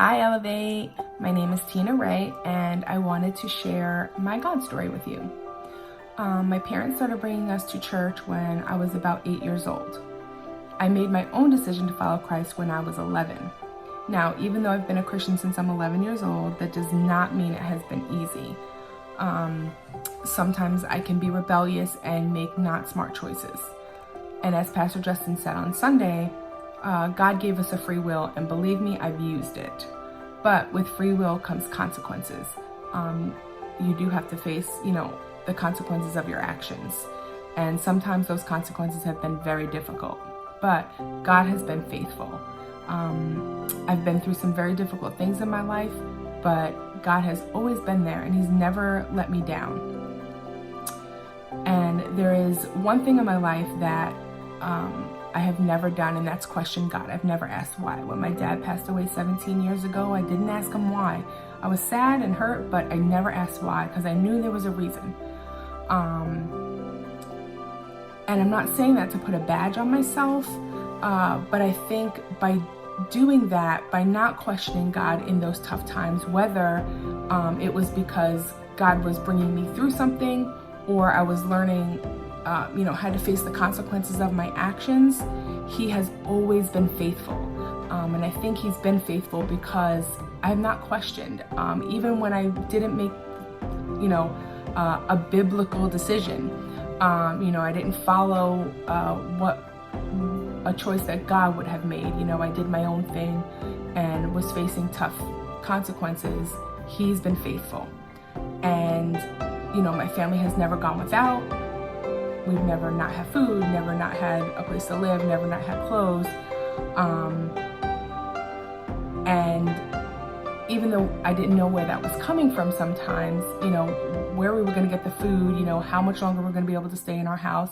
Hi Elevate, my name is Tina Ray and I wanted to share my God story with you. My parents started bringing us to church when I was about 8 years old. I made my own decision to follow Christ when I was 11. Now, even though I've been a Christian since I'm 11 years old, that does not mean it has been easy. Sometimes I can be rebellious and make not smart choices. And as Pastor Justin said on Sunday, God gave us a free will, and believe me, I've used it. But with free will comes consequences. You do have to face, the consequences of your actions. And sometimes those consequences have been very difficult. But God has been faithful. I've been through some very difficult things in my life, but God has always been there and He's never let me down. And there is one thing in my life that I have never done, and that's question God. I've never asked why. When my dad passed away 17 years ago, I didn't ask him why. I was sad and hurt, but I never asked why because I knew there was a reason. And I'm not saying that to put a badge on myself, but I think by doing that, by not questioning God in those tough times, whether it was because God was bringing me through something or I was learning how to face the consequences of my actions, He has always been faithful. And I think He's been faithful because I have not questioned. Even when I didn't make, a biblical decision, I didn't follow a choice that God would have made. I did my own thing and was facing tough consequences. He's been faithful. And, my family has never gone without. We've never not had food, never not had a place to live, never not had clothes. And even though I didn't know where that was coming from sometimes, where we were going to get the food, how much longer we're going to be able to stay in our house,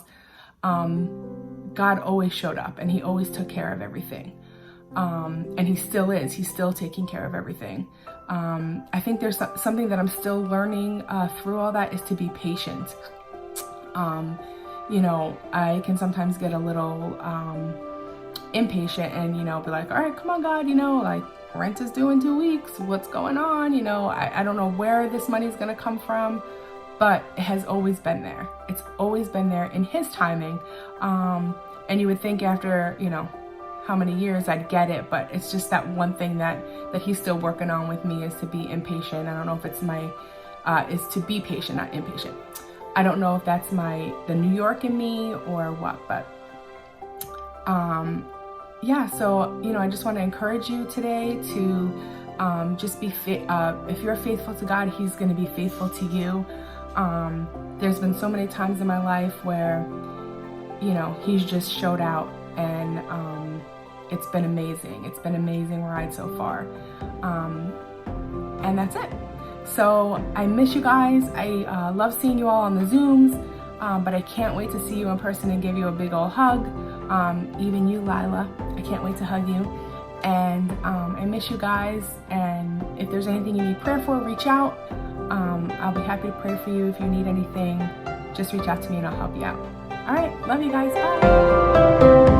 God always showed up and He always took care of everything. And He still is. He's still taking care of everything. I think there's something that I'm still learning through all that is to be patient. I can sometimes get a little impatient and, be like, all right, come on, God, rent is due in 2 weeks. What's going on? I don't know where this money is going to come from, but it has always been there. It's always been there in His timing. And you would think after, how many years I'd get it, but it's just that one thing that He's still working on with me is to be impatient. I don't know if it's is to be patient, not impatient. I don't know if that's the New York in me or what, but so I just want to encourage you today to just be if you're faithful to God, He's going to be faithful to you. There's been so many times in my life where He's just showed out, and it's been amazing. It's been an amazing ride so far, and that's it. So I miss you guys. I love seeing you all on the Zooms, but I can't wait to see you in person and give you a big old hug. Even you, Lila, I can't wait to hug you. And I miss you guys. And if there's anything you need prayer for, reach out. I'll be happy to pray for you. If you need anything, just reach out to me and I'll help you out. All right, love you guys. Bye.